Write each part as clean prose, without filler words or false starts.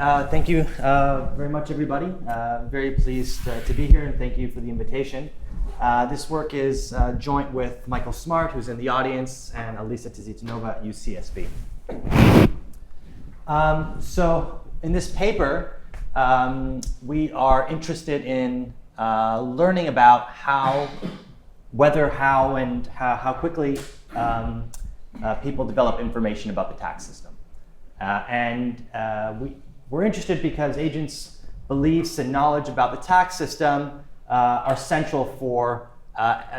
Thank you very much, everybody. Very pleased to be here, and thank you for the invitation. This work is joint with Michael Smart, who's in the audience, and Alisa Tizitanova at UCSB. So in this paper, we are interested in learning about how quickly people develop information about the tax system. We're interested because agents' beliefs and knowledge about the tax system are central for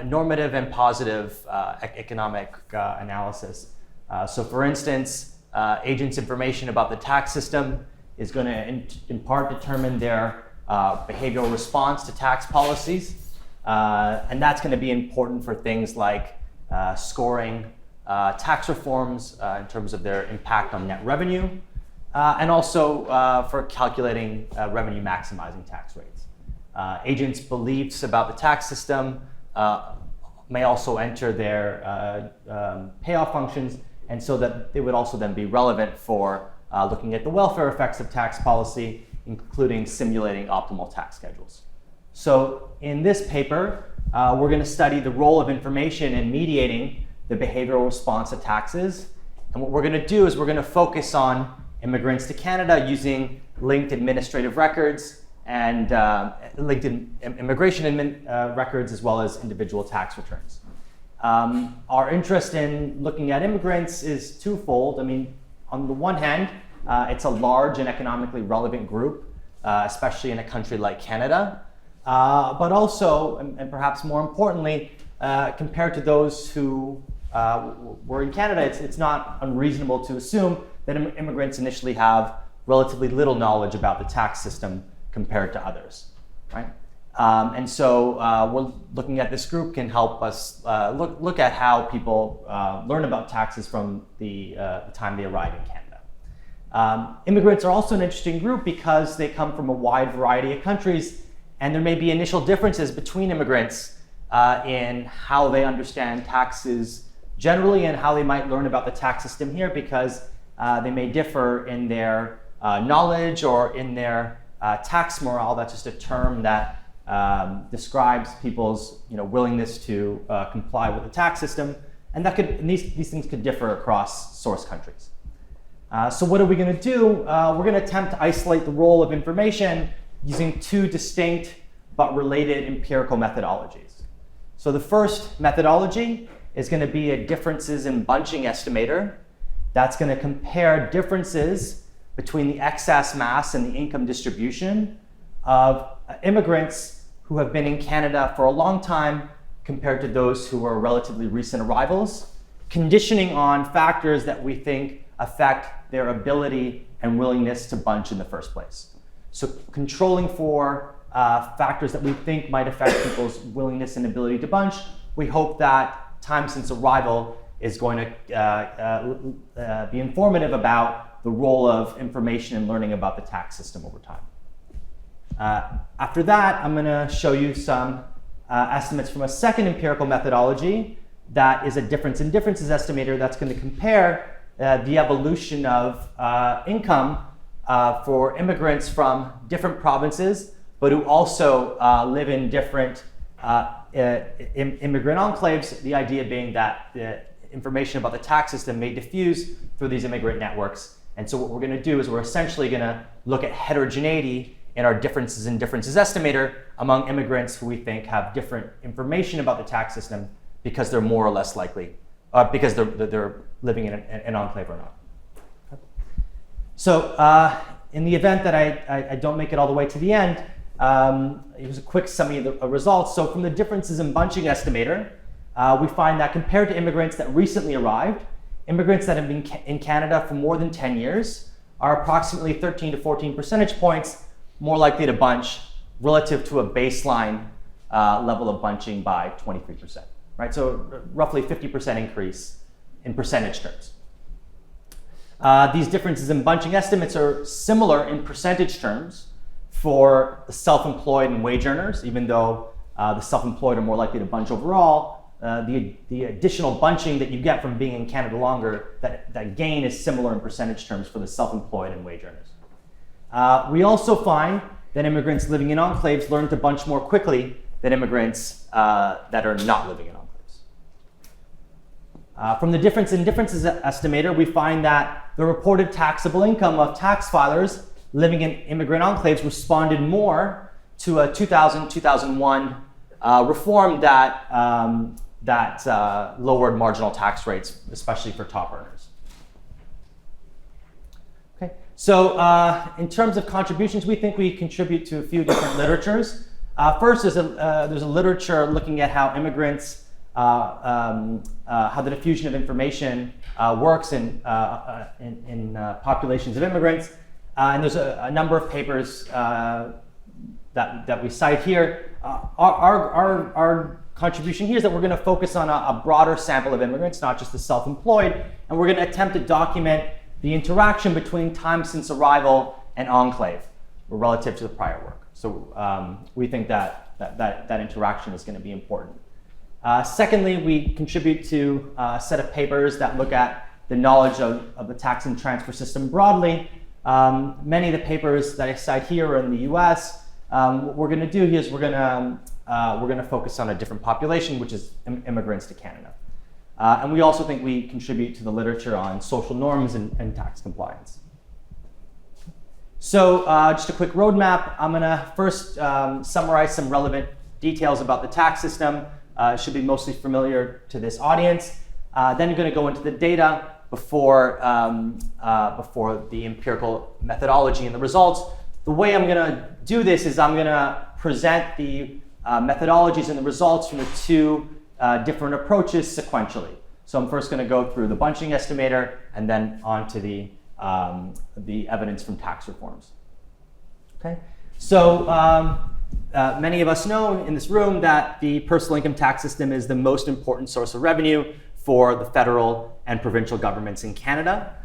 normative and positive economic analysis. So for instance, agents' information about the tax system is going to in part determine their behavioral response to tax policies. And that's going to be important for things like scoring tax reforms in terms of their impact on net revenue, and also for calculating revenue maximizing tax rates. Agents' beliefs about the tax system may also enter their payoff functions, and so that they would also then be relevant for looking at the welfare effects of tax policy, including simulating optimal tax schedules. So in this paper, we're going to study the role of information in mediating the behavioral response to taxes. And what we're going to do is we're going to focus on immigrants to Canada using linked administrative records and linked immigration records, as well as individual tax returns. Our interest in looking at immigrants is twofold. I mean, on the one hand, it's a large and economically relevant group, especially in a country like Canada. But also, and perhaps more importantly, compared to those who were in Canada, it's not unreasonable to assume that immigrants initially have relatively little knowledge about the tax system compared to others, right? And so we're looking at this group can help us look at how people learn about taxes from the time they arrive in Canada. Immigrants are also an interesting group because they come from a wide variety of countries, and there may be initial differences between immigrants in how they understand taxes generally and how they might learn about the tax system here, because they may differ in their knowledge or in their tax morale. That's just a term that describes people's willingness to comply with the tax system, and these things could differ across source countries. So what are we going to do? We're going to attempt to isolate the role of information using two distinct but related empirical methodologies. So the first methodology is going to be a differences in bunching estimator. That's going to compare differences between the excess mass and the income distribution of immigrants who have been in Canada for a long time compared to those who are relatively recent arrivals, conditioning on factors that we think affect their ability and willingness to bunch in the first place. So controlling for factors that we think might affect people's willingness and ability to bunch, we hope that time since arrival is going to be informative about the role of information in learning about the tax system over time. After that, I'm going to show you some estimates from a second empirical methodology that is a difference in differences estimator that's going to compare the evolution of income for immigrants from different provinces, but who also live in different immigrant enclaves, the idea being that the information about the tax system may diffuse through these immigrant networks. And so what we're going to do is we're essentially going to look at heterogeneity in our differences in differences estimator among immigrants who we think have different information about the tax system because they're more or less likely, because they're living in an enclave or not. Okay. So in the event that I don't make it all the way to the end, here's a quick summary of the results. So from the differences in bunching estimator, we find that compared to immigrants that recently arrived, immigrants that have been in Canada for more than 10 years are approximately 13 to 14 percentage points more likely to bunch relative to a baseline level of bunching by 23%, right? So roughly 50% increase in percentage terms. These differences in bunching estimates are similar in percentage terms for the self-employed and wage earners, even though the self-employed are more likely to bunch overall. The additional bunching that you get from being in Canada longer, that gain is similar in percentage terms for the self-employed and wage earners. We also find that immigrants living in enclaves learn to bunch more quickly than immigrants that are not living in enclaves. From the difference in differences estimator, we find that the reported taxable income of tax filers living in immigrant enclaves responded more to a 2000-2001 reform that lowered marginal tax rates, especially for top earners. Okay, so in terms of contributions, we think we contribute to a few different literatures. First, there's a literature looking at how immigrants, how the diffusion of information works in populations of immigrants. And there's a number of papers that we cite here. Our contribution here is that we're going to focus on a broader sample of immigrants, not just the self-employed, and we're going to attempt to document the interaction between time since arrival and enclave relative to the prior work. So we think that interaction is going to be important. Secondly, we contribute to a set of papers that look at the knowledge of the tax and transfer system broadly. Many of the papers that I cite here are in the US. What we're going to do here is we're going to focus on a different population, which is immigrants to Canada. And we also think we contribute to the literature on social norms and tax compliance. So just a quick roadmap. I'm going to first summarize some relevant details about the tax system. It should be mostly familiar to this audience. Then I'm going to go into the data before the empirical methodology and the results. The way I'm going to do this is I'm going to present the methodologies and the results from the two different approaches sequentially. So I'm first going to go through the bunching estimator and then on to the evidence from tax reforms. Okay, so many of us know in this room that the personal income tax system is the most important source of revenue for the federal and provincial governments in Canada.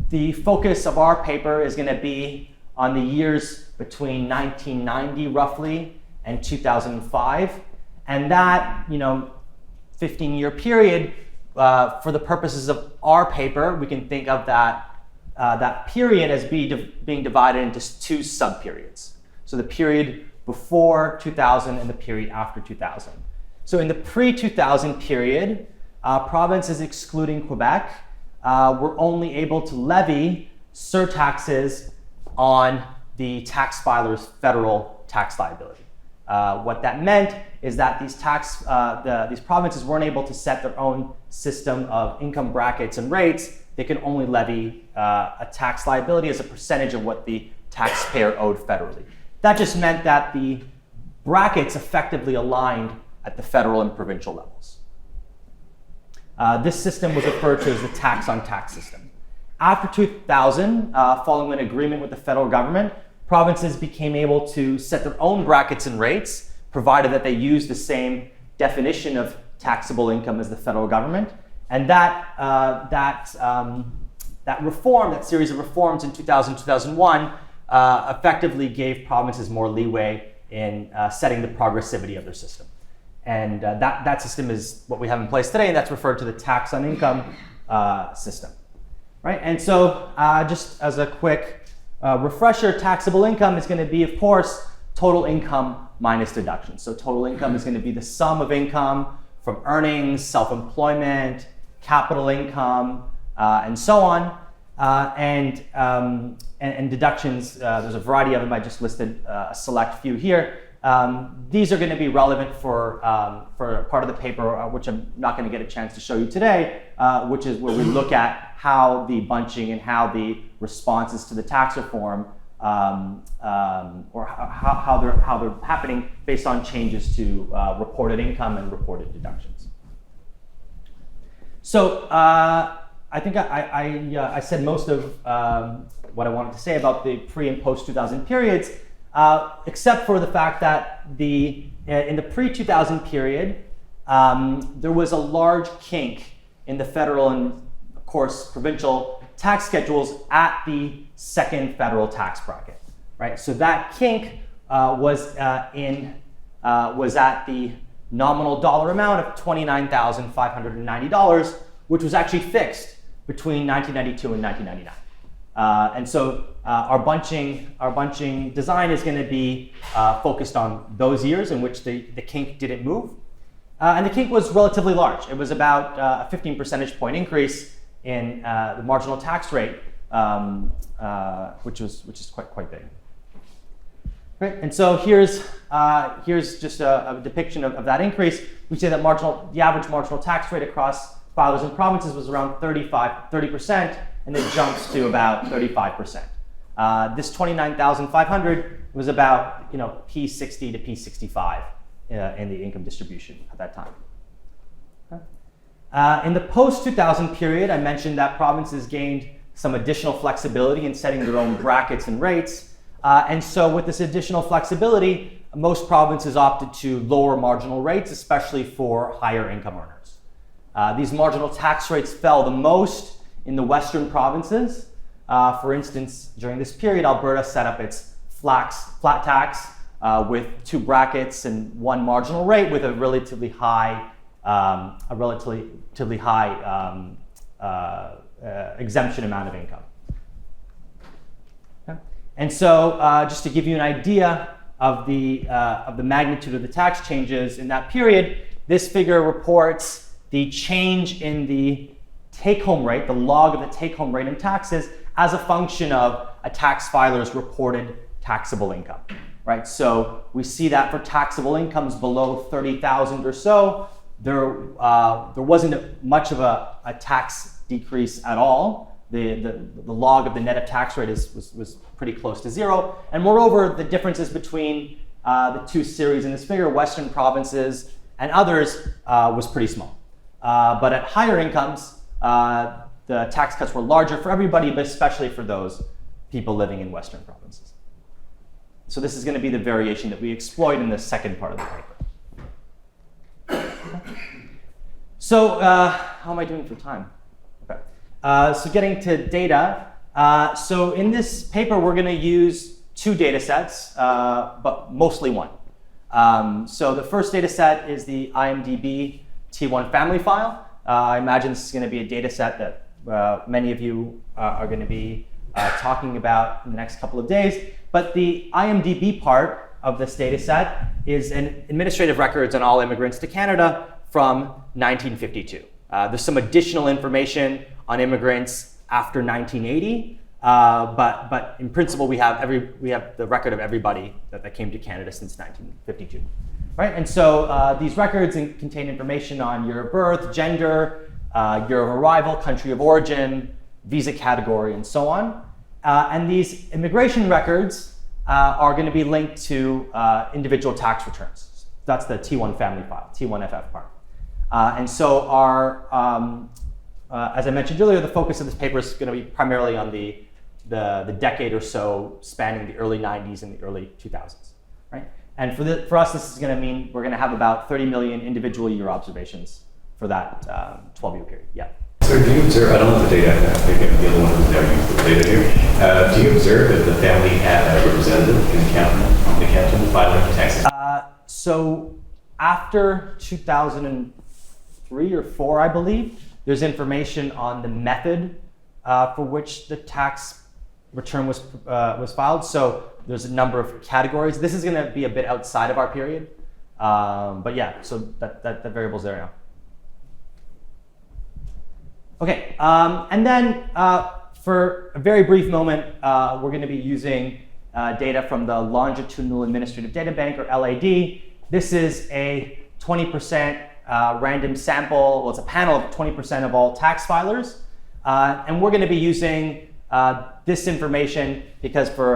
The focus of our paper is going to be on the years between 1990 roughly and 2005, and that 15-year period. For the purposes of our paper, we can think of that period as being divided into two sub-periods. So the period before 2000 and the period after 2000. So in the pre-2000 period, provinces excluding Quebec were only able to levy surtaxes on the tax filer's federal tax liability. What that meant is that these provinces weren't able to set their own system of income brackets and rates. They could only levy a tax liability as a percentage of what the taxpayer owed federally. That just meant that the brackets effectively aligned at the federal and provincial levels. This system was referred to as the tax on tax system. After 2000, following an agreement with the federal government, provinces became able to set their own brackets and rates, provided that they used the same definition of taxable income as the federal government. And that series of reforms in 2000-2001, effectively gave provinces more leeway in setting the progressivity of their system. And that system is what we have in place today, and that's referred to the tax on income system. Right? And so just as a quick refresher, taxable income is going to be, of course, total income minus deductions. So total income is going to be the sum of income from earnings, self-employment, capital income, and so on. And deductions, there's a variety of them. I just listed a select few here. These are going to be relevant for part of the paper, which I'm not going to get a chance to show you today, which is where we look at how the bunching and how the responses to the tax reform, or how they're happening based on changes to reported income and reported deductions. So I think I said most of what I wanted to say about the pre and post 2000 periods. Except for the fact that in the pre-2000 period, there was a large kink in the federal and, of course, provincial tax schedules at the second federal tax bracket, right? So that kink was at the nominal dollar amount of $29,590, which was actually fixed between 1992 and 1999. And so our bunching design is going to be focused on those years in which the kink didn't move. And the kink was relatively large. It was about a 15 percentage point increase in the marginal tax rate, which is quite big. Right? And so here's just a depiction of that increase. We say that the average marginal tax rate across filers and provinces was around 30%, and it jumps to about 35%. This 29,500 was about P60 to P65 in the income distribution at that time. Okay. In the post-2000 period, I mentioned that provinces gained some additional flexibility in setting their own brackets and rates. And so with this additional flexibility, most provinces opted to lower marginal rates, especially for higher income earners. These marginal tax rates fell the most in the Western provinces. For instance, during this period, Alberta set up its flat tax with 2 brackets and 1 marginal rate with a relatively high exemption amount of income. Okay. And so, just to give you an idea of the magnitude of the tax changes in that period, this figure reports the change in the take-home rate, the log of the take-home rate in taxes, as a function of a tax filer's reported taxable income. Right? So we see that for taxable incomes below 30,000 or so, there wasn't much of a tax decrease at all. The log of the net of tax rate was pretty close to 0. And moreover, the differences between the 2 series in this figure, Western provinces and others, was pretty small. But at higher incomes, the tax cuts were larger for everybody, but especially for those people living in Western provinces. So this is going to be the variation that we exploit in the second part of the paper. So how am I doing for time? Okay. So getting to data. So in this paper, we're going to use 2 data sets, but mostly 1. So the first data set is the IMDb T1 family file. I imagine this is going to be a data set that many of you are going to be talking about in the next couple of days. But the IMDb part of this data set is an administrative records on all immigrants to Canada from 1952. There's some additional information on immigrants after 1980, but in principle we have the record of everybody that came to Canada since 1952. Right? And so these records contain information on year of birth, gender, year of arrival, country of origin, visa category, and so on. And these immigration records are going to be linked to individual tax returns. That's the T1 family file, T1FF part. And so as I mentioned earlier, the focus of this paper is going to be primarily on the decade or so spanning the early 90s and the early 2000s. Right? And for us, this is going to mean we're going to have about 30 million individual year observations for that 12-year period. Yeah. So do you observe, I don't know the data, maybe I'm the other one who's now used the data here. Do you observe that the family had a representative in the canton filing taxes? So after 2003 or 4, I believe, there's information on the method for which the tax return was filed. So there's a number of categories. This is going to be a bit outside of our period. But yeah, so that variable's there now. Okay, and then for a very brief moment, we're going to be using data from the Longitudinal Administrative Data Bank, or LAD. This is a 20% random sample. Well, it's a panel of 20% of all tax filers. And we're going to be using this information because for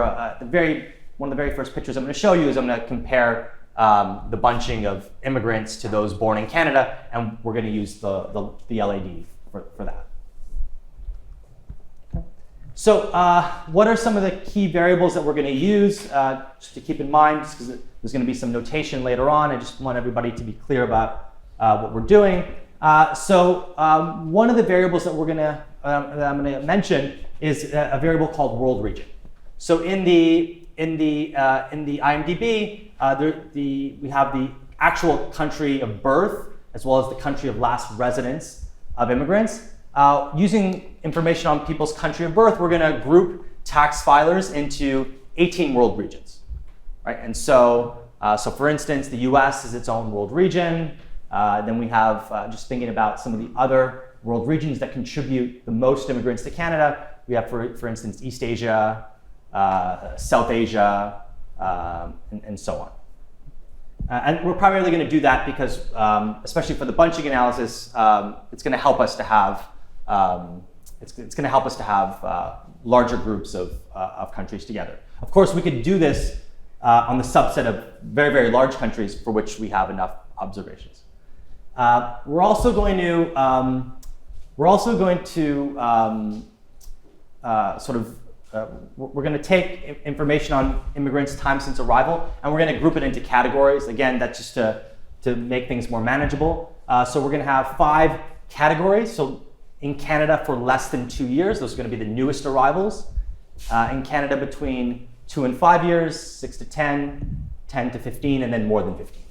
one of the very first pictures I'm going to show you is I'm going to compare the bunching of immigrants to those born in Canada, and we're going to use the LAD for that. Okay. So what are some of the key variables that we're going to use? Just to keep in mind, just because there's going to be some notation later on, I just want everybody to be clear about what we're doing. So one of the variables that that I'm going to mention is a variable called world region. So in the IMDb, we have the actual country of birth as well as the country of last residence of immigrants. using information on people's country of birth, we're going to group tax filers into 18 world regions, right? And so, for instance, the US is its own world region. Then we have, just thinking about some of the other world regions that contribute the most immigrants to Canada. We have, for instance, East Asia, South Asia, and so on. And we're primarily going to do that because, especially for the bunching analysis, it's going to help us to have larger groups of countries together. Of course, we could do this on the subset of very, very large countries for which we have enough observations. We're also going to we're going to take information on immigrants' time since arrival, and we're going to group it into categories. Again, that's just to make things more manageable. So we're going to have 5 categories. So in Canada for less than 2 years, those are going to be the newest arrivals. In Canada between 2 and 5 years, 6 to 10, 10 to 15, and then more than 15.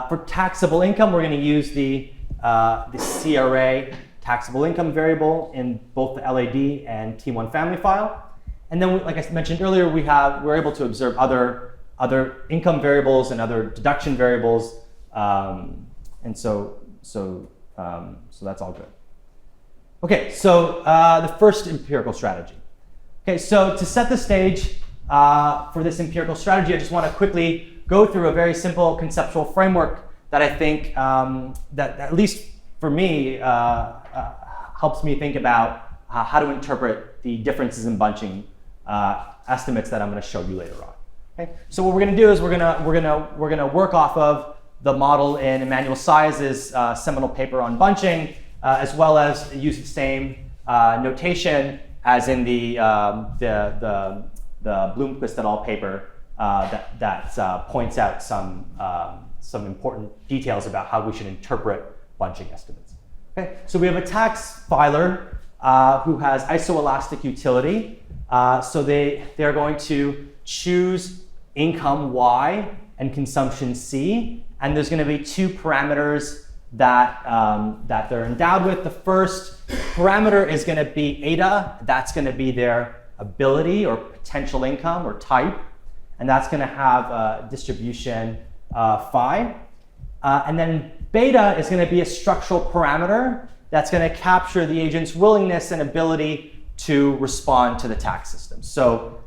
For taxable income, we're going to use the CRA taxable income variable in both the LAD and T1 family file. And then, like I mentioned earlier, we're able to observe other income variables and other deduction variables. And so that's all good. Okay, so the first empirical strategy. Okay, so to set the stage for this empirical strategy, I just want to quickly go through a very simple conceptual framework that I think, that at least for me, helps me think about how to interpret the differences in bunching estimates that I'm going to show you later on. Okay? So what we're going to do is we're going to work off of the model in Emmanuel Size's seminal paper on bunching, as well as use the same notation as in the Bloomquist et al. Paper that points out some important details about how we should interpret bunching estimates. Okay, so we have a tax filer who has isoelastic utility. So they're going to choose income Y and consumption C, and there's going to be 2 parameters that they're endowed with. The first parameter is going to be eta. That's going to be their ability or potential income or type, and that's going to have a distribution phi. And then beta is going to be a structural parameter that's going to capture the agent's willingness and ability to respond to the tax system. So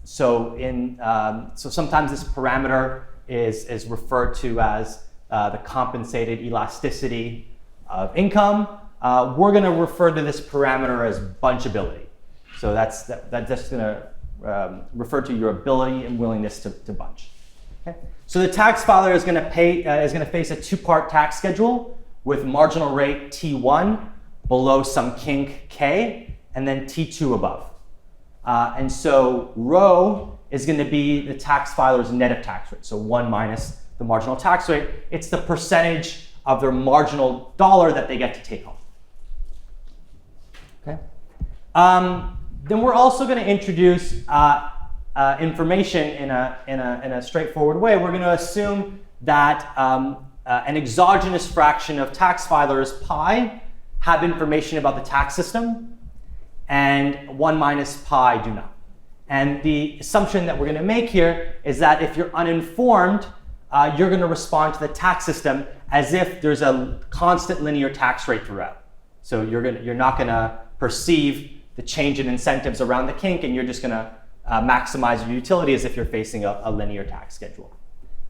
sometimes this parameter is referred to as the compensated elasticity of income. We're going to refer to this parameter as bunchability. So that's just going to refer to your ability and willingness to bunch. Okay. So the tax filer is going to face a 2-part tax schedule with marginal rate T1 below some kink K, and then T2 above. And so rho is going to be the tax filer's net of tax rate, so 1 minus the marginal tax rate. It's the percentage of their marginal dollar that they get to take home. Okay. Then we're also going to introduce information in a straightforward way. We're going to assume that an exogenous fraction of tax filers, pi, have information about the tax system, and 1 minus pi do not. And the assumption that we're going to make here is that if you're uninformed, you're going to respond to the tax system as if there's a constant linear tax rate throughout. So you're not going to perceive the change in incentives around the kink, and you're just going to maximize your utility as if you're facing a linear tax schedule.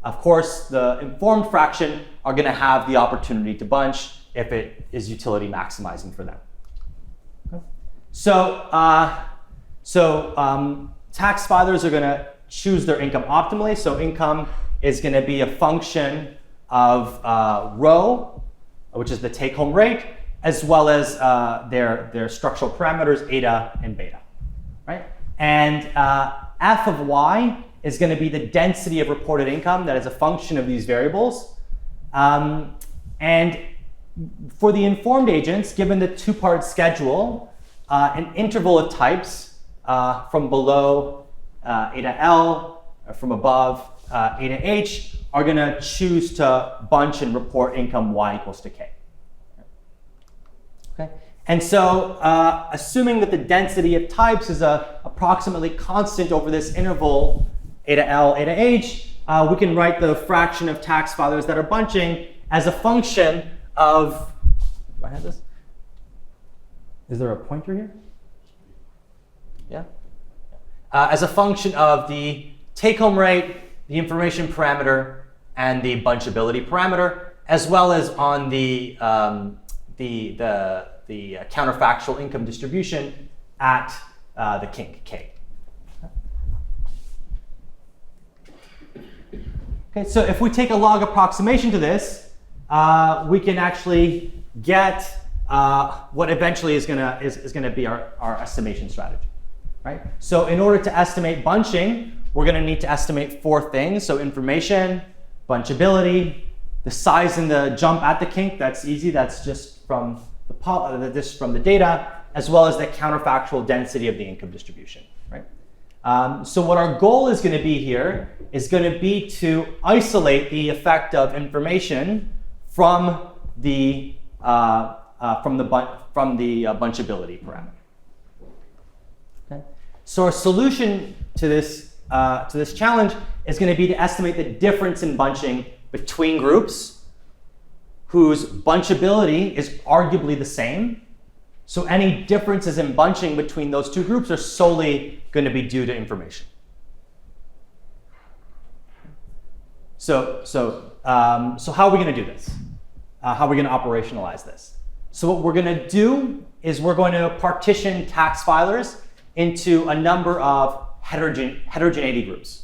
Of course, the informed fraction are going to have the opportunity to bunch if it is utility maximizing for them. Okay. So tax filers are going to choose their income optimally. So income is going to be a function of rho, which is the take-home rate, as well as their structural parameters, eta and beta, right? And f of y is going to be the density of reported income that is a function of these variables. And for the informed agents, given the 2-part schedule, an interval of types from below eta L, from above eta H, are going to choose to bunch and report income y equals to k. Okay? And so, assuming that the density of types is approximately constant over this interval, eta L, eta H, we can write the fraction of tax filers that are bunching as a function of, do I have this? Is there a pointer here? Yeah? As a function of the take-home rate, the information parameter, and the bunchability parameter, as well as on the counterfactual income distribution at the kink, K. Okay, so if we take a log approximation to this, we can actually get what eventually is gonna be our estimation strategy, right? So in order to estimate bunching, we're gonna need to estimate 4 things. So information, bunchability, the size and the jump at the kink, that's easy. That's just from the data, as well as the counterfactual density of the income distribution, right? So what our goal is going to be here is going to be to isolate the effect of information from the bunchability parameter. Okay? So our solution to this challenge is going to be to estimate the difference in bunching between groups whose bunchability is arguably the same. So any differences in bunching between those 2 groups are solely going to be due to information. So how are we going to do this? How are we going to operationalize this? So what we're going to do is we're going to partition tax filers into a number of heterogeneity groups.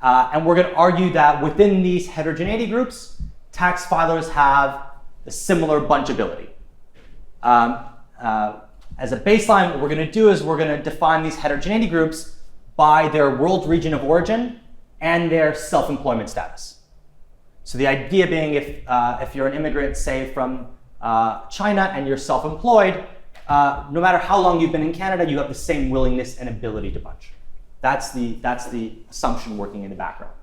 And we're going to argue that within these heterogeneity groups, tax filers have a similar bunchability. As a baseline, what we're going to do is we're going to define these heterogeneity groups by their world region of origin and their self-employment status. So the idea being if you're an immigrant, say from China, and you're self-employed, no matter how long you've been in Canada, you have the same willingness and ability to bunch. That's the assumption working in the background.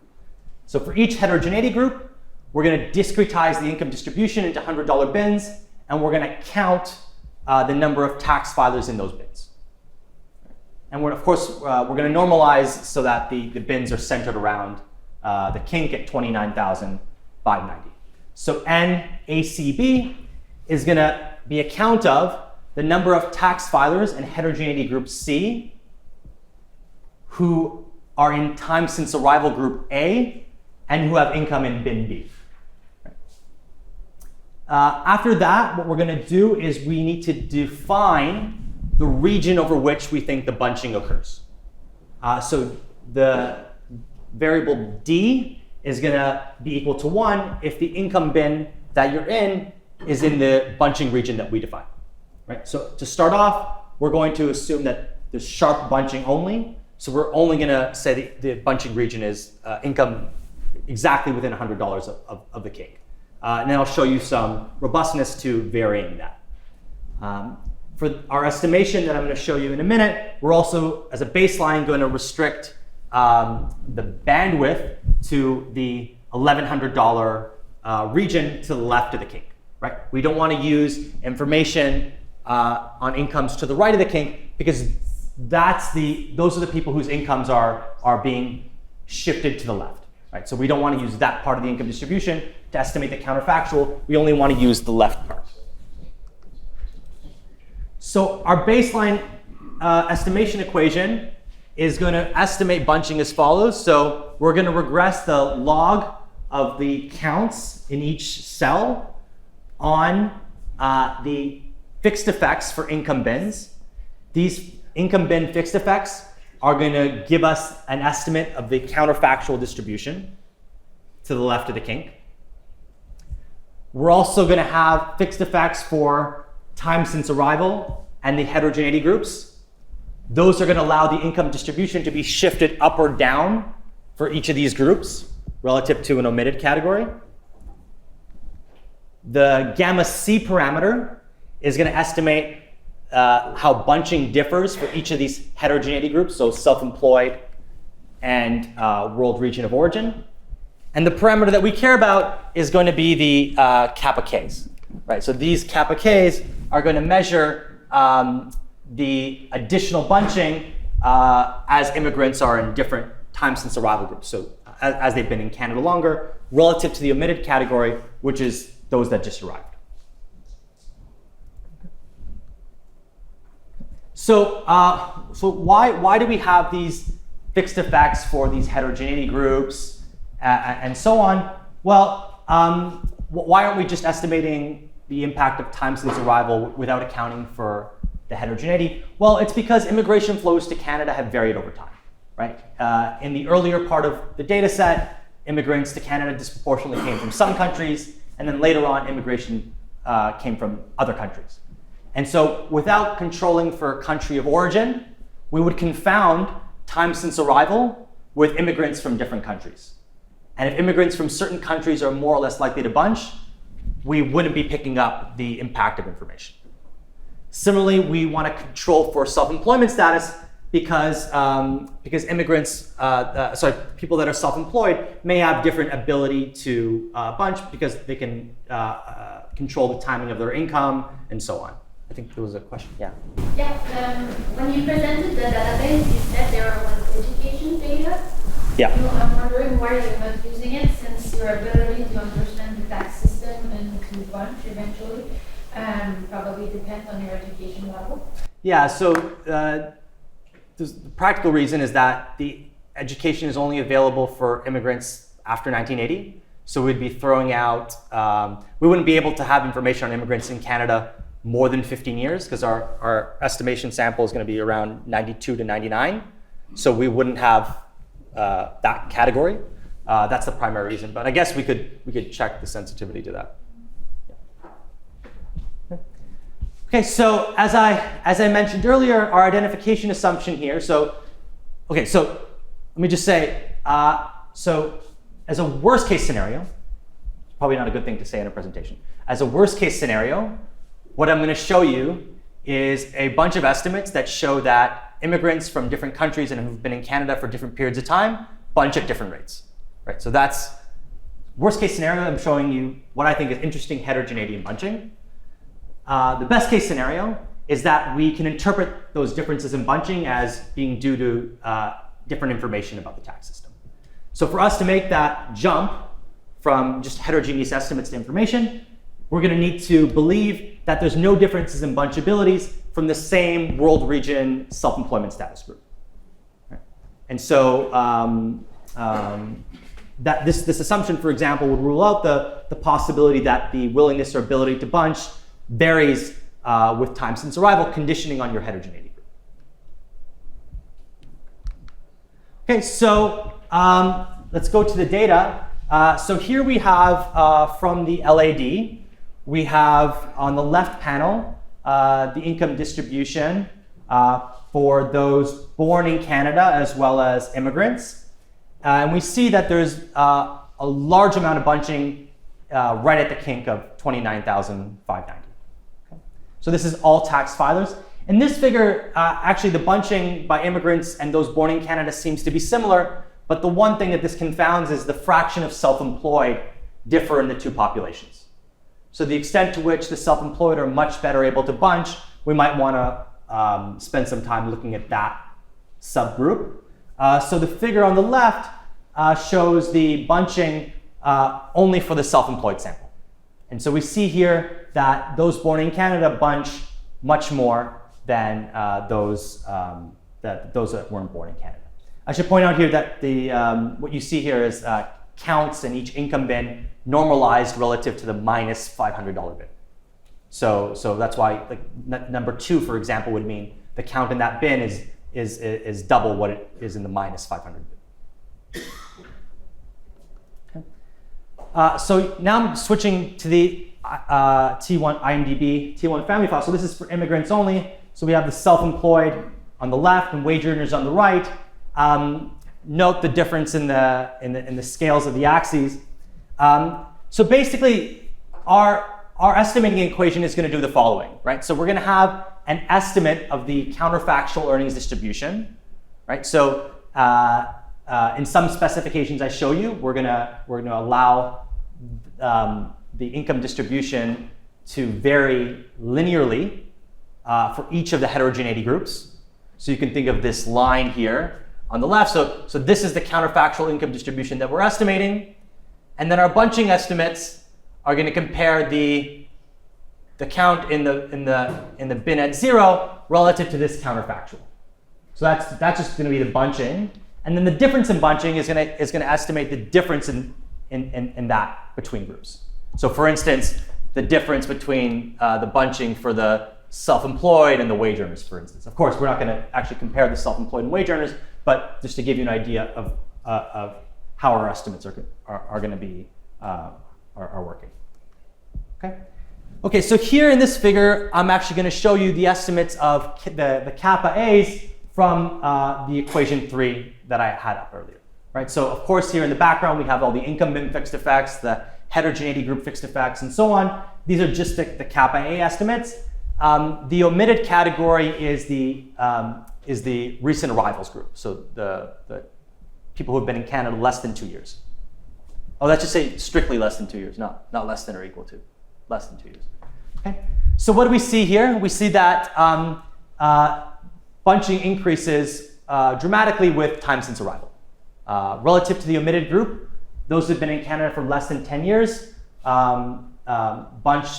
So for each heterogeneity group, we're going to discretize the income distribution into $100 bins, and we're going to count the number of tax filers in those bins. And we're going to normalize so that the bins are centered around the kink at 29,590. So NACB is going to be a count of the number of tax filers in heterogeneity group C who are in time since arrival group A and who have income in bin B. After that, what we're going to do is we need to define the region over which we think the bunching occurs. So the variable D is going to be equal to 1 if the income bin that you're in is in the bunching region that we define. Right? So to start off, we're going to assume that there's sharp bunching only. So we're only going to say the bunching region is income exactly within $100 of the cake. And then I'll show you some robustness to varying that. For our estimation that I'm going to show you in a minute, we're also, as a baseline, going to restrict the bandwidth to the $1,100 region to the left of the kink. Right? We don't want to use information on incomes to the right of the kink because those are the people whose incomes are being shifted to the left. Right? So we don't want to use that part of the income distribution to estimate the counterfactual. We only want to use the left part. So our baseline estimation equation is going to estimate bunching as follows. So we're going to regress the log of the counts in each cell on the fixed effects for income bins. These income bin fixed effects are going to give us an estimate of the counterfactual distribution to the left of the kink. We're also going to have fixed effects for time since arrival and the heterogeneity groups. Those are going to allow the income distribution to be shifted up or down for each of these groups relative to an omitted category. The gamma C parameter is going to estimate how bunching differs for each of these heterogeneity groups, so self-employed and world region of origin. And the parameter that we care about is going to be the kappa Ks. right? So these kappa k's are going to measure the additional bunching as immigrants are in different time since arrival groups. So as they've been in Canada longer, relative to the omitted category, which is those that just arrived. So, why do we have these fixed effects for these heterogeneity groups and so on? Well, why aren't we just estimating the impact of time since arrival without accounting for the heterogeneity? Well, it's because immigration flows to Canada have varied over time, right? In the earlier part of the data set, immigrants to Canada disproportionately came from some countries, and then later on, immigration came from other countries. And so without controlling for country of origin, we would confound time since arrival with immigrants from different countries. And if immigrants from certain countries are more or less likely to bunch, we wouldn't be picking up the impact of information. Similarly, we want to control for self-employment status because immigrants, people that are self-employed may have different ability to bunch because they can control the timing of their income and so on. I think there was a question. Yeah. Yeah. When you presented the database, you said there was education data. Yeah. So I'm wondering why you're not using it, since your ability to understand the tax system and to bunch eventually probably depends on your education level. Yeah. So the practical reason is that the education is only available for immigrants after 1980. So we'd be throwing out. We wouldn't be able to have information on immigrants in Canada more than 15 years, because our estimation sample is going to be around 92 to 99. So we wouldn't have that category. That's the primary reason. But I guess we could check the sensitivity to that. Yeah. Okay, so as I mentioned earlier, our identification assumption here. So let me just say, so as a worst case scenario, it's probably not a good thing to say in a presentation. As a worst case scenario, what I'm going to show you is a bunch of estimates that show that immigrants from different countries and who've been in Canada for different periods of time bunch at different rates. Right? So that's worst case scenario. I'm showing you what I think is interesting heterogeneity in bunching. The best case scenario is that we can interpret those differences in bunching as being due to different information about the tax system. So for us to make that jump from just heterogeneous estimates to information, we're going to need to believe that there's no differences in bunchabilities from the same world region self-employment status group. Right? And so that this assumption, for example, would rule out the possibility that the willingness or ability to bunch varies with time since arrival, conditioning on your heterogeneity group. Okay, so let's go to the data. So here we have from the LAD, we have on the left panel the income distribution for those born in Canada as well as immigrants. And we see that there's a large amount of bunching right at the kink of 29,590. Okay. So this is all tax filers. In this figure, actually the bunching by immigrants and those born in Canada seems to be similar, but the one thing that this confounds is the fraction of self-employed differ in the two populations. So the extent to which the self-employed are much better able to bunch, we might want to spend some time looking at that subgroup. So the figure on the left shows the bunching only for the self-employed sample. And so we see here that those born in Canada bunch much more than those that weren't born in Canada. I should point out here that the what you see here is counts in each income bin normalized relative to the minus $500 bin. So that's why like number 2, for example, would mean the count in that bin is double what it is in the minus 500 bin. Okay. So now I'm switching to the T1 IMDb T1 family file. So this is for immigrants only. So we have the self-employed on the left and wage earners on the right. Note the difference in the scales of the axes. So basically, our estimating equation is going to do the following, right? So we're going to have an estimate of the counterfactual earnings distribution, right? So in some specifications I show you, we're going to allow the income distribution to vary linearly for each of the heterogeneity groups. So you can think of this line here on the left. So this is the counterfactual income distribution that we're estimating. And then our bunching estimates are going to compare the count in the bin at 0 relative to this counterfactual. So that's just going to be the bunching. And then the difference in bunching is going to estimate the difference in that between groups. So for instance, the difference between the bunching for the self-employed and the wage earners, for instance. Of course, we're not going to actually compare the self-employed and wage earners, but just to give you an idea of how our estimates are going to be are working. Okay, so here in this figure, I'm actually going to show you the estimates of the kappa A's from the equation 3 that I had up earlier. Right? So of course, here in the background, we have all the income bin fixed effects, the heterogeneity group fixed effects, and so on. These are just the kappa A estimates. The omitted category is the recent arrivals group. So the people who have been in Canada less than 2 years. Oh, let's just say strictly less than 2 years, not less than or equal to, less than 2 years. Okay. So what do we see here? We see that bunching increases dramatically with time since arrival. Relative to the omitted group, those who have been in Canada for less than 10 years bunch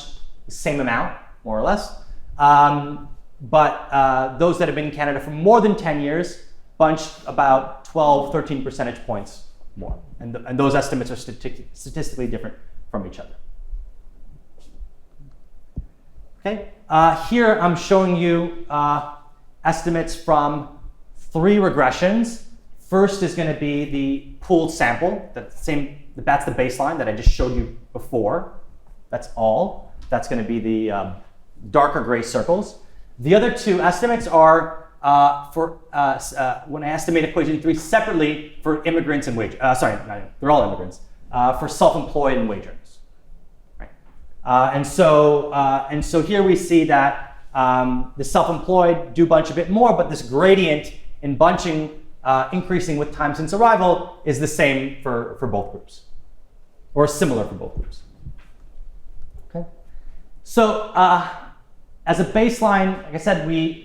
the same amount, more or less. But those that have been in Canada for more than 10 years bunched about 12, 13 percentage points more. And those estimates are statistically different from each other. Okay. Here I'm showing you estimates from 3 regressions. First is going to be the pooled sample. That's the baseline that I just showed you before. That's all. That's going to be the darker gray circles. The other 2 estimates are when I estimate equation 3 separately for immigrants and they're all immigrants, for self-employed and wage earners. Right? And so here we see that the self-employed do bunch a bit more, but this gradient in bunching increasing with time since arrival is the same for both groups, or similar for both groups. Okay. So as a baseline, like I said, we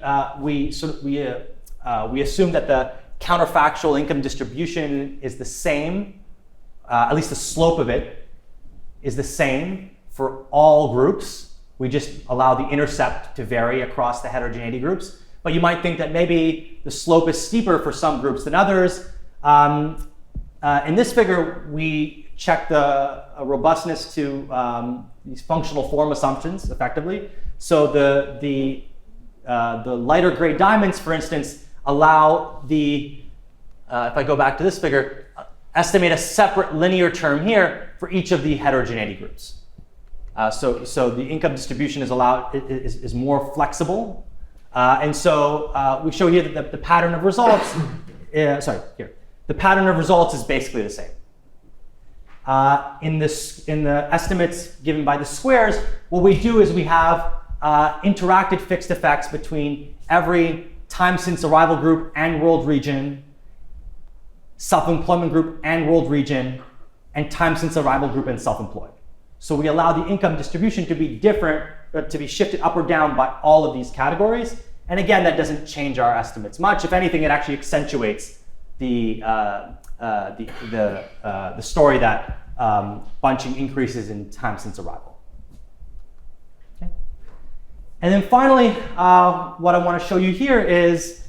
assume that the counterfactual income distribution is the same, at least the slope of it is the same for all groups. We just allow the intercept to vary across the heterogeneity groups. But you might think that maybe the slope is steeper for some groups than others. In this figure, we check the robustness to these functional form assumptions, effectively. So the lighter gray diamonds, for instance, allow the, if I go back to this figure, estimate a separate linear term here for each of the heterogeneity groups. So the income distribution is more flexible. And so we show here that the pattern of results, the pattern of results is basically the same. In the estimates given by the squares, what we do is we have interacted fixed effects between every time since arrival group and world region, self-employment group and world region, and time since arrival group and self-employed. So we allow the income distribution to be different, to be shifted up or down by all of these categories. And again, that doesn't change our estimates much. If anything, it actually accentuates the story that bunching increases in time since arrival. Okay. And then finally, what I want to show you here is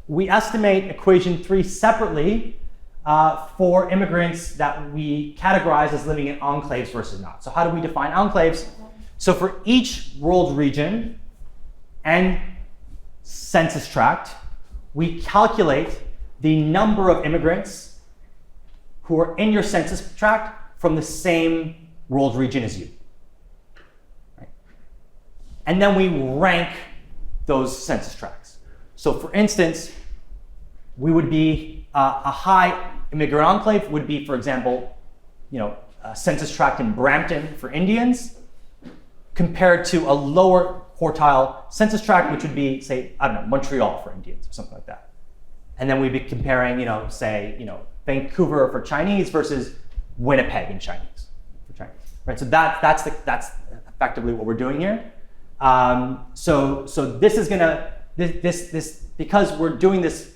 we estimate equation 3 separately for immigrants that we categorize as living in enclaves versus not. So how do we define enclaves? So for each world region and census tract, we calculate the number of immigrants who are in your census tract from the same world region as you. Right? And then we rank those census tracts. So for instance, we would be a high immigrant enclave would be, for example, a census tract in Brampton for Indians, compared to a lower quartile census tract, which would be, say, Montreal for Indians or something like that. And then we'd be comparing, Vancouver for Chinese versus Winnipeg in Chinese for Chinese. Right? So that's effectively what we're doing here. So this is gonna, because we're doing this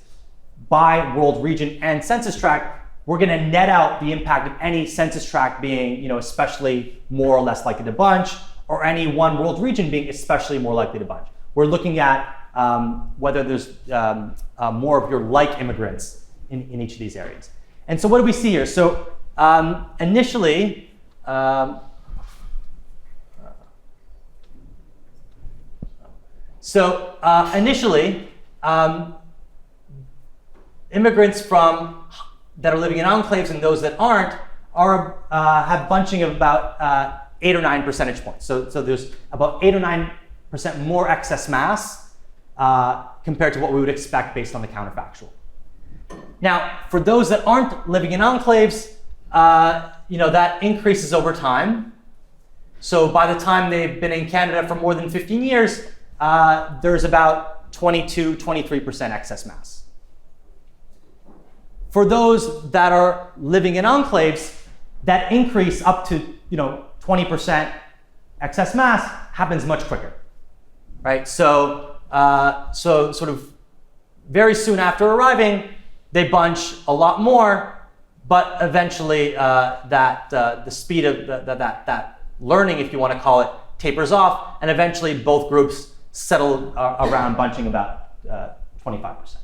by world region and census tract, we're gonna net out the impact of any census tract being, especially more or less likely to bunch, or any one world region being especially more likely to bunch. We're looking at whether there's more of your like immigrants in each of these areas. And so what do we see here? So initially, immigrants that are living in enclaves and those that aren't have bunching of about 8 or 9 percentage points. So there's about 8 or 9% more excess mass compared to what we would expect based on the counterfactual. Now, for those that aren't living in enclaves, that increases over time. So by the time they've been in Canada for more than 15 years, there's about 22, 23% excess mass. For those that are living in enclaves, that increase up to 20% excess mass happens much quicker, right? So sort of very soon after arriving, they bunch a lot more, but eventually the speed of that learning, if you want to call it, tapers off, and eventually both groups settle around bunching about 25%.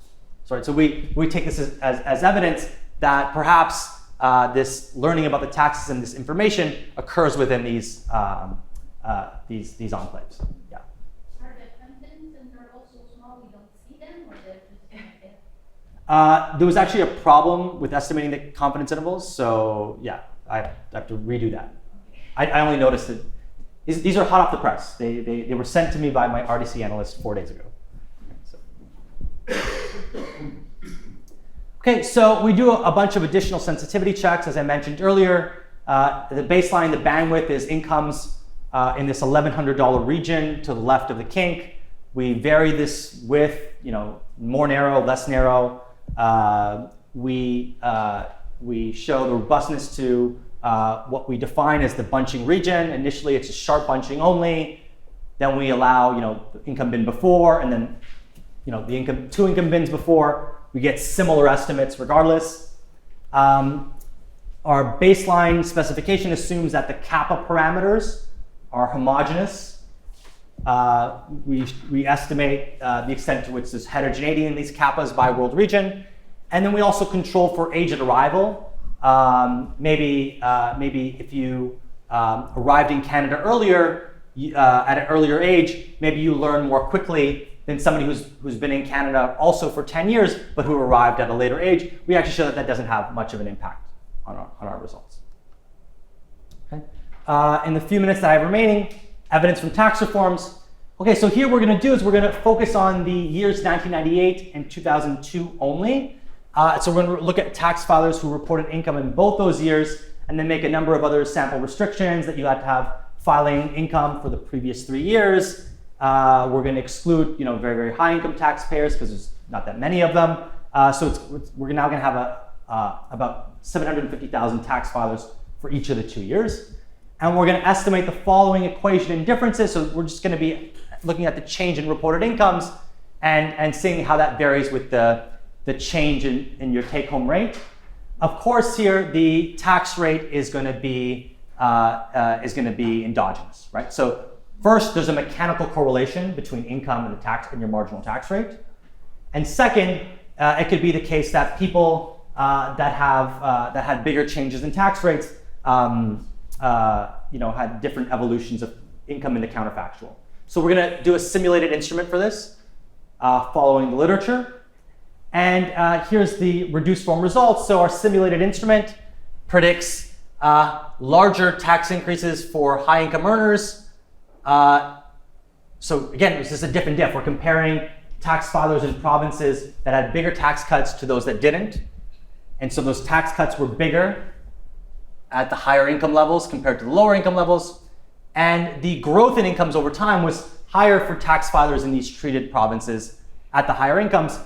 So we take this as evidence that perhaps this learning about the taxes and this information occurs within these enclaves. Yeah. Are the contents and they're also small, we don't see them, or they're just There was actually a problem with estimating the confidence intervals, so yeah, I have to redo that. I only noticed it. These are hot off the press. They were sent to me by my RDC analyst 4 days ago. Okay, so we do a bunch of additional sensitivity checks, as I mentioned earlier. The baseline, the bandwidth is incomes in this $1,100 region to the left of the kink. We vary this with, more narrow, less narrow. We show the robustness to what we define as the bunching region. Initially, it's a sharp bunching only. Then we allow, the income bin before, and then, the two income bins before. We get similar estimates regardless. Our baseline specification assumes that the kappa parameters are homogeneous. We estimate the extent to which there's heterogeneity in these kappas by world region. And then we also control for age at arrival. Maybe if you arrived in Canada earlier, at an earlier age, maybe you learn more quickly than somebody who's been in Canada also for 10 years, but who arrived at a later age. We actually show that doesn't have much of an impact on our results. Okay. In the few minutes that I have remaining, evidence from tax reforms. Okay, so here we're going to do is we're going to focus on the years 1998 and 2002 only. So we're going to look at tax filers who reported income in both those years, and then make a number of other sample restrictions that you had to have filing income for the previous 3 years. We're going to exclude, very, very high income taxpayers because there's not that many of them. So we're now going to have about 750,000 tax filers for each of the 2 years. And we're going to estimate the following equation and differences. So we're just going to be looking at the change in reported incomes and seeing how that varies with the change in your take-home rate. Of course, here the tax rate is going to be endogenous, right? So first, there's a mechanical correlation between income and your marginal tax rate. And second, it could be the case that people that had bigger changes in tax rates, had different evolutions of income in the counterfactual. So we're going to do a simulated instrument for this, following the literature. And here's the reduced form results. So our simulated instrument predicts larger tax increases for high income earners. So again, this is a diff and diff. We're comparing tax filers in provinces that had bigger tax cuts to those that didn't. And so those tax cuts were bigger at the higher income levels compared to the lower income levels. And the growth in incomes over time was higher for tax filers in these treated provinces at the higher incomes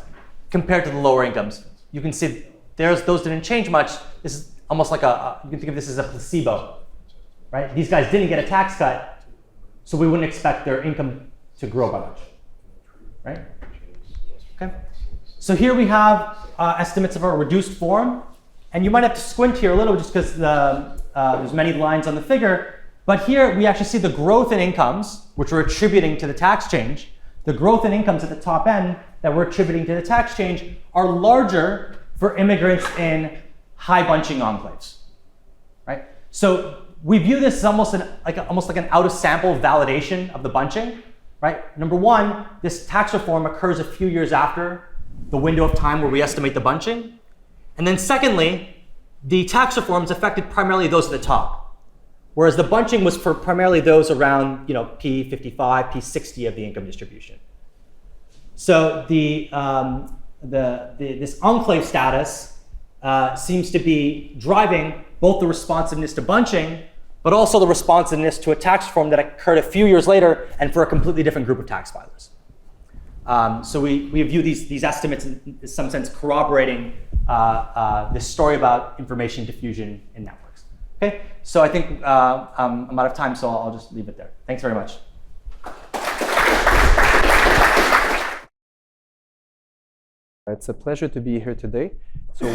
compared to the lower incomes. You can see those didn't change much. This is almost like you can think of this as a placebo, right? These guys didn't get a tax cut, So we wouldn't expect their income to grow by much, right? Okay. So here we have estimates of a reduced form. And you might have to squint here a little just because there's many lines on the figure. But here we actually see the growth in incomes, which we're attributing to the tax change. The growth in incomes at the top end that we're attributing to the tax change are larger for immigrants in high bunching enclaves, right? So we view this as almost like an out of sample validation of the bunching, right? Number one, this tax reform occurs a few years after the window of time where we estimate the bunching. And then secondly, the tax reforms affected primarily those at the top, whereas the bunching was for primarily those around, P55, P60 of the income distribution. So this enclave status seems to be driving both the responsiveness to bunching, but also the responsiveness to a tax reform that occurred a few years later and for a completely different group of tax filers. So we view these estimates in some sense corroborating this story about information diffusion in networks. Okay, so I think I'm out of time, so I'll just leave it there. Thanks very much. It's a pleasure to be here today. So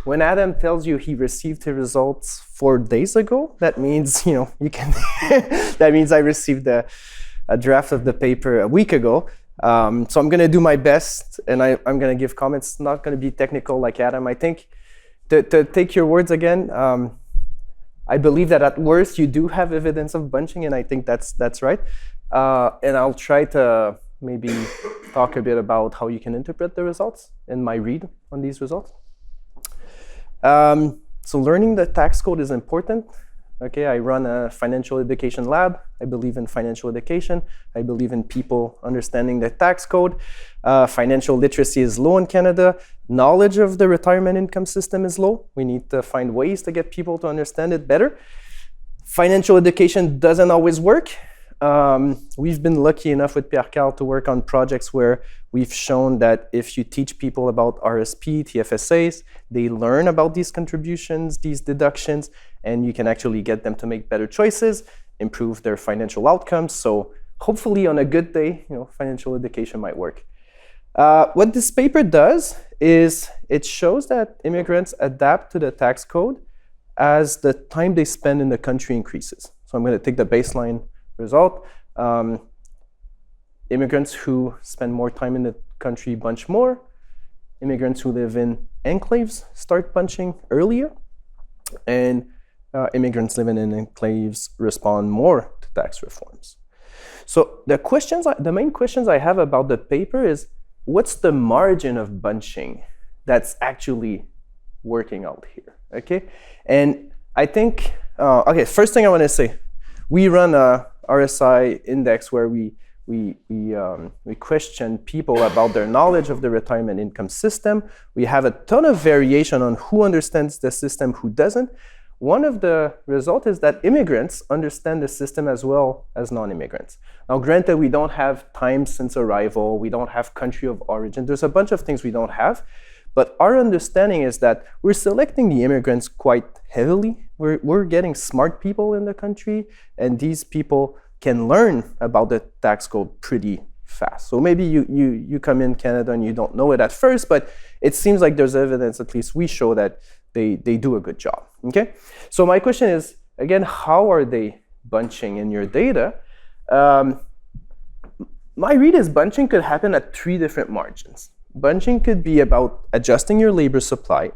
when Adam tells you he received his results 4 days ago, that means you can. That means I received a draft of the paper a week ago. So I'm going to do my best, and I'm going to give comments. It's not going to be technical like Adam. I think to take your words again, I believe that at worst you do have evidence of bunching, and I think that's right. And I'll try to maybe talk a bit about how you can interpret the results in my read on these results. So learning the tax code is important. Okay, I run a financial education lab. I believe in financial education. I believe in people understanding the tax code. Financial literacy is low in Canada. Knowledge of the retirement income system is low. We need to find ways to get people to understand it better. Financial education doesn't always work. We've been lucky enough with p.ex to work on projects where we've shown that if you teach people about RSP, TFSAs, they learn about these contributions, these deductions, and you can actually get them to make better choices, improve their financial outcomes. So hopefully on a good day, financial education might work. What this paper does is it shows that immigrants adapt to the tax code as the time they spend in the country increases. So I'm going to take the baseline result. Immigrants who spend more time in the country bunch more. Immigrants who live in enclaves start bunching earlier. And immigrants living in enclaves respond more to tax reforms. So the main questions I have about the paper is, what's the margin of bunching that's actually working out here? Okay, and I think first thing I want to say, we run a RSI index where we question people about their knowledge of the retirement income system. We have a ton of variation on who understands the system, who doesn't. One of the results is that immigrants understand the system as well as non-immigrants. Now, granted, we don't have time since arrival, we don't have country of origin, there's a bunch of things we don't have, but our understanding is that we're selecting the immigrants quite heavily. We're getting smart people in the country, and these people can learn about the tax code pretty fast. So maybe you come in Canada and you don't know it at first, but it seems like there's evidence, at least we show, that they do a good job. Okay, so my question is, again, how are they bunching in your data? My read is bunching could happen at 3 different margins. Bunching could be about adjusting your labor supply.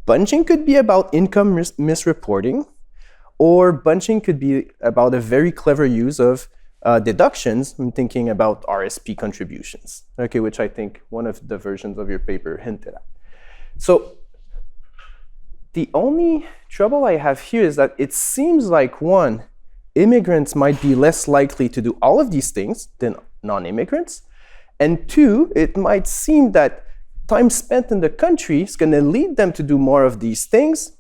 Bunching could be about income misreporting, or bunching could be about a very clever use of deductions. I'm thinking about RSP contributions, okay, which I think one of the versions of your paper hinted at. So the only trouble I have here is that it seems like, one, immigrants might be less likely to do all of these things than non-immigrants, and 2, it might seem that time spent in the country is going to lead them to do more of these things,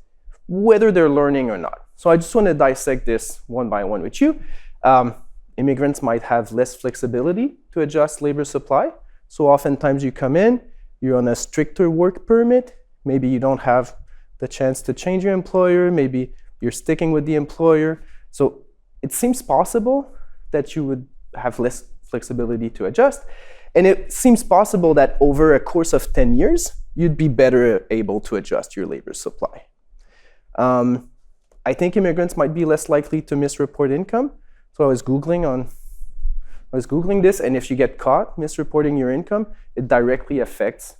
whether they're learning or not. So I just want to dissect this one by one with you. Immigrants might have less flexibility to adjust labor supply. So oftentimes you come in, you're on a stricter work permit. Maybe you don't have the chance to change your employer. Maybe you're sticking with the employer. So it seems possible that you would have less flexibility to adjust. And it seems possible that over a course of 10 years, you'd be better able to adjust your labor supply. I think immigrants might be less likely to misreport income. So I was Googling this, and if you get caught misreporting your income, it directly affects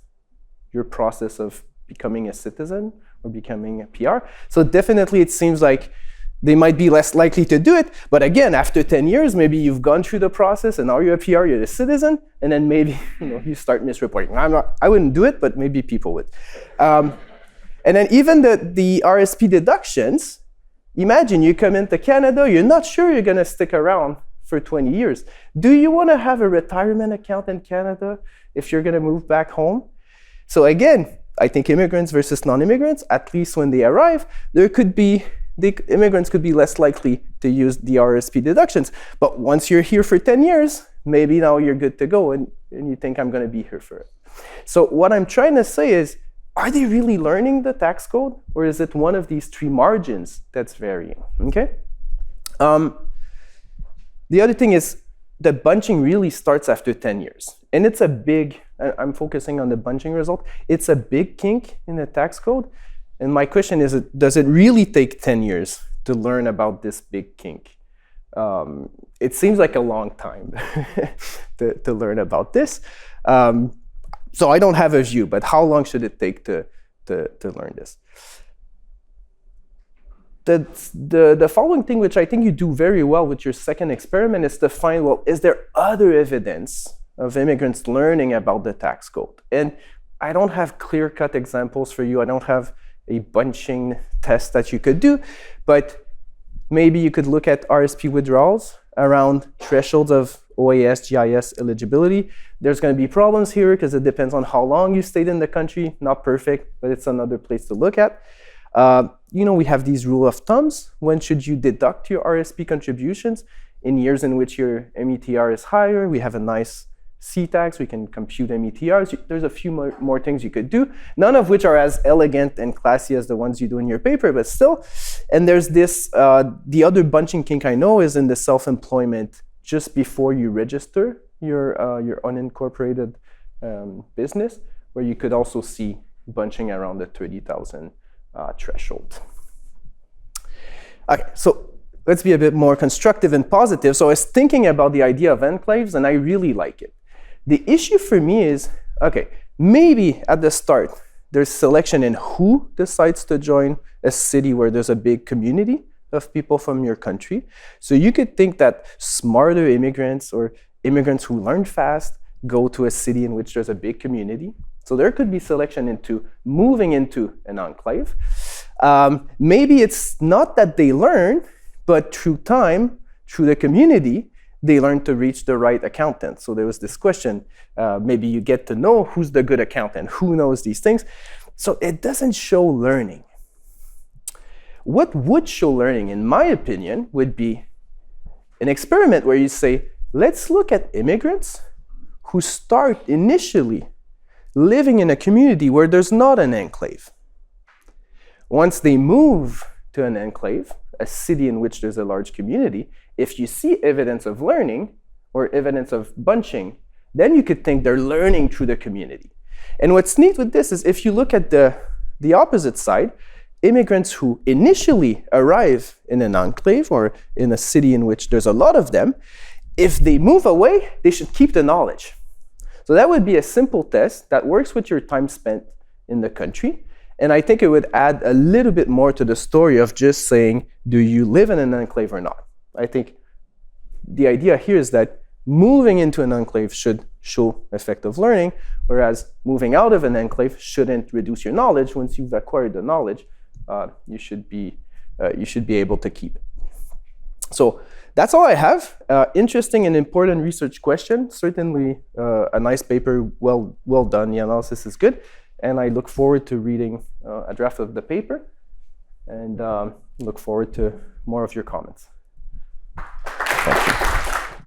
your process of becoming a citizen or becoming a PR. So definitely it seems like they might be less likely to do it. But again, after 10 years, maybe you've gone through the process and now you're a PR, you're a citizen, and then maybe you start misreporting. I wouldn't do it, but maybe people would. And then even the RSP deductions, imagine you come into Canada, you're not sure you're gonna stick around for 20 years. Do you wanna have a retirement account in Canada if you're gonna move back home? So again, I think immigrants versus non-immigrants, at least when they arrive, the immigrants could be less likely to use the RSP deductions. But once you're here for 10 years, maybe now you're good to go and you think I'm gonna be here for it. So what I'm trying to say is, are they really learning the tax code, or is it one of these three margins that's varying, okay? The other thing is, the bunching really starts after 10 years. And it's a big, I'm focusing on the bunching result, it's a big kink in the tax code. And my question is, does it really take 10 years to learn about this big kink? It seems like a long time to learn about this. So I don't have a view, but how long should it take to learn this? The following thing, which I think you do very well with your second experiment, is to find, well, is there other evidence of immigrants learning about the tax code? And I don't have clear-cut examples for you. I don't have a bunching test that you could do, but maybe you could look at RSP withdrawals around thresholds of OAS, GIS eligibility. There's going to be problems here because it depends on how long you stayed in the country. Not perfect, but it's another place to look at. We have these rule of thumbs. When should you deduct your RSP contributions? In years in which your METR is higher, we have a nice C-tax, we can compute METRs. There's a few more things you could do, none of which are as elegant and classy as the ones you do in your paper, but still. And there's this, the other bunching kink I know is in the self-employment just before you register your unincorporated business, where you could also see bunching around the 30,000 threshold. Okay, so let's be a bit more constructive and positive. So I was thinking about the idea of enclaves, and I really like it. The issue for me is, okay, maybe at the start, there's selection in who decides to join a city where there's a big community of people from your country. So you could think that smarter immigrants or immigrants who learn fast go to a city in which there's a big community. So there could be selection into moving into an enclave. Maybe it's not that they learn, but through time, through the community, they learn to reach the right accountant. So there was this question, maybe you get to know who's the good accountant, who knows these things. So it doesn't show learning. What would show learning, in my opinion, would be an experiment where you say, let's look at immigrants who start initially living in a community where there's not an enclave. Once they move to an enclave, a city in which there's a large community, if you see evidence of learning or evidence of bunching, then you could think they're learning through the community. And what's neat with this is if you look at the opposite side, immigrants who initially arrive in an enclave or in a city in which there's a lot of them, if they move away, they should keep the knowledge. So that would be a simple test that works with your time spent in the country. And I think it would add a little bit more to the story of just saying, do you live in an enclave or not? I think the idea here is that moving into an enclave should show effective learning, whereas moving out of an enclave shouldn't reduce your knowledge. Once you've acquired the knowledge, you should be able to keep it. So that's all I have. Interesting and important research question. Certainly a nice paper, well done. The analysis is good. And I look forward to reading a draft of the paper and look forward to more of your comments. Thank you.